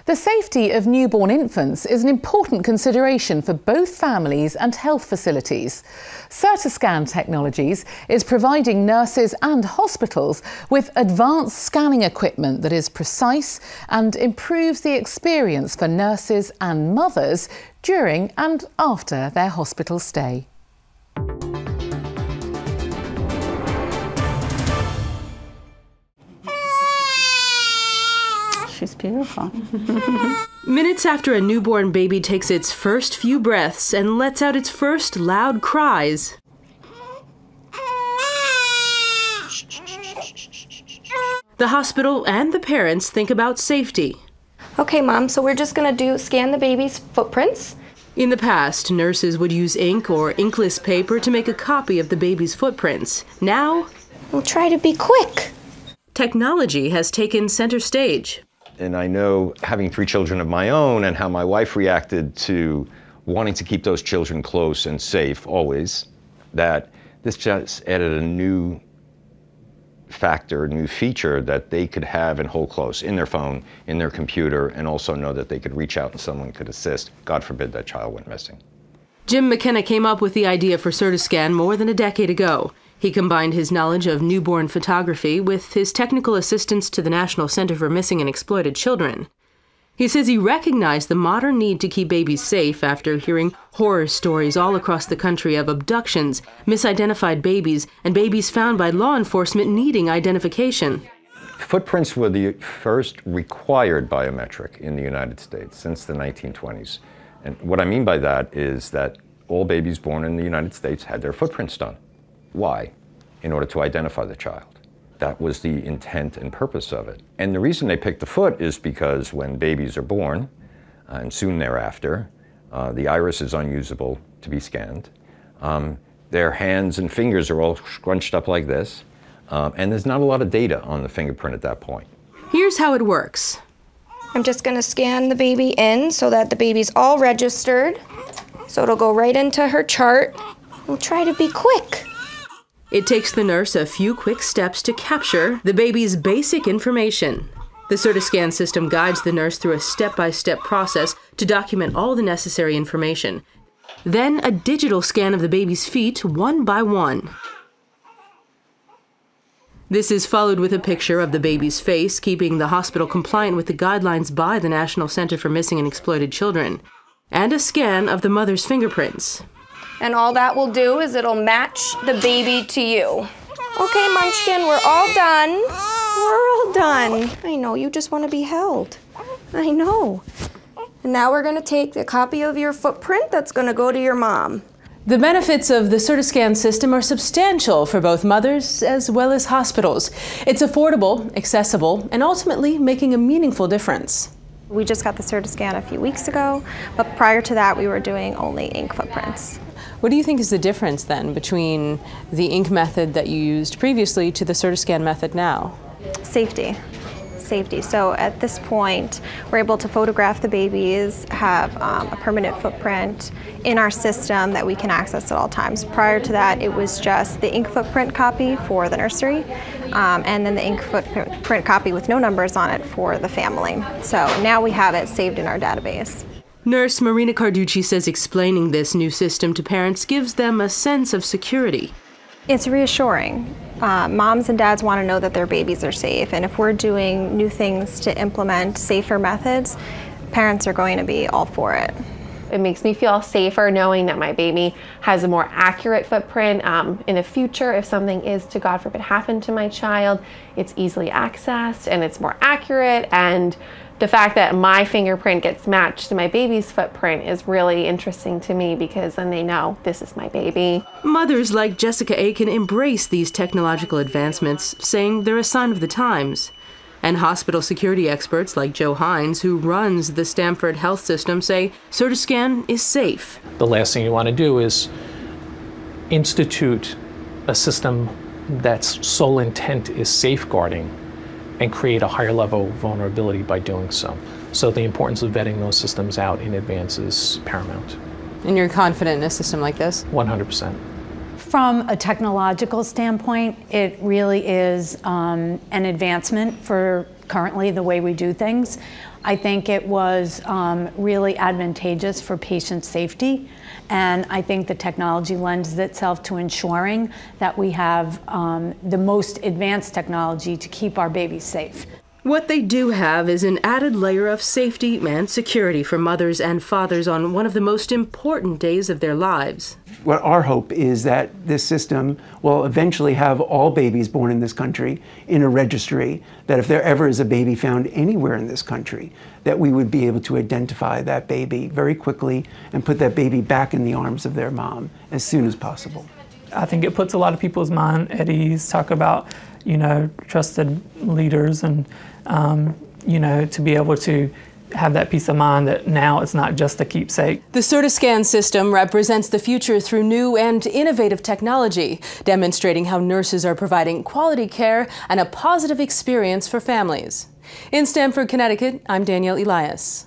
The safety of newborn infants is an important consideration for both families and health facilities. CertaScan Technologies is providing nurses and hospitals with advanced scanning equipment that is precise and improves the experience for nurses and mothers during and after their hospital stay. She's beautiful. Minutes after a newborn baby takes its first few breaths and lets out its first loud cries, the hospital and the parents think about safety. Okay, Mom, so we're just gonna scan the baby's footprints. In the past, nurses would use ink or inkless paper to make a copy of the baby's footprints. Now, we'll try to be quick. Technology has taken center stage. And I know, having 3 children of my own, and how my wife reacted to wanting to keep those children close and safe always, that this just added a new factor, a new feature that they could have and hold close in their phone, in their computer, and also know that they could reach out and someone could assist. God forbid that child went missing. Jim McKenna came up with the idea for CertaScan more than a decade ago. He combined his knowledge of newborn photography with his technical assistance to the National Center for Missing and Exploited Children. He says he recognized the modern need to keep babies safe after hearing horror stories all across the country of abductions, misidentified babies, and babies found by law enforcement needing identification. Footprints were the first required biometric in the United States since the 1920s. And what I mean by that is that all babies born in the United States had their footprints done. Why? In order to identify the child. That was the intent and purpose of it. And the reason they picked the foot is because when babies are born, and soon thereafter, the iris is unusable to be scanned. Their hands and fingers are all scrunched up like this, and there's not a lot of data on the fingerprint at that point. Here's how it works. I'm just gonna scan the baby in so that the baby's all registered. So it'll go right into her chart. We'll try to be quick. It takes the nurse a few quick steps to capture the baby's basic information. The CertaScan system guides the nurse through a step-by-step process to document all the necessary information. Then a digital scan of the baby's feet, one by one. This is followed with a picture of the baby's face, keeping the hospital compliant with the guidelines by the National Center for Missing and Exploited Children, and a scan of the mother's fingerprints. And all that will do is it'll match the baby to you. Okay, Munchkin, we're all done. We're all done. I know, you just want to be held. I know. And now we're gonna take a copy of your footprint that's gonna go to your mom. The benefits of the CertaScan system are substantial for both mothers as well as hospitals. It's affordable, accessible, and ultimately making a meaningful difference. We just got the CertaScan a few weeks ago, but prior to that we were doing only ink footprints. What do you think is the difference then between the ink method that you used previously to the CertaScan method now? Safety. So at this point, we're able to photograph the babies, have a permanent footprint in our system that we can access at all times. Prior to that, it was just the ink footprint copy for the nursery, and then the ink footprint copy with no numbers on it for the family. So now we have it saved in our database. Nurse Marina Carducci says explaining this new system to parents gives them a sense of security. It's reassuring. Moms and dads want to know that their babies are safe, and if we're doing new things to implement safer methods, parents are going to be all for it. It makes me feel safer knowing that my baby has a more accurate footprint. In the future, if something is to, God forbid, happen to my child, it's easily accessed and it's more accurate, and the fact that my fingerprint gets matched to my baby's footprint is really interesting to me, because then they know this is my baby. Mothers like Jessica Aiken embrace these technological advancements, saying they're a sign of the times. And hospital security experts like Joe Hines, who runs the Stamford Health System, say CertaScan is safe. The last thing you want to do is institute a system that's sole intent is safeguarding and create a higher level of vulnerability by doing so. So the importance of vetting those systems out in advance is paramount. And you're confident in a system like this? 100%. From a technological standpoint, it really is an advancement for currently the way we do things. I think it was really advantageous for patient safety, and I think the technology lends itself to ensuring that we have the most advanced technology to keep our babies safe. What they do have is an added layer of safety and security for mothers and fathers on one of the most important days of their lives. What our hope is that this system will eventually have all babies born in this country in a registry, that if there ever is a baby found anywhere in this country, that we would be able to identify that baby very quickly and put that baby back in the arms of their mom as soon as possible. I think it puts a lot of people's mind at ease, talk about, you know, trusted leaders and, you know, to be able to have that peace of mind that now it's not just a keepsake. The CertaScan system represents the future through new and innovative technology, demonstrating how nurses are providing quality care and a positive experience for families. In Stamford, Connecticut, I'm Danielle Elias.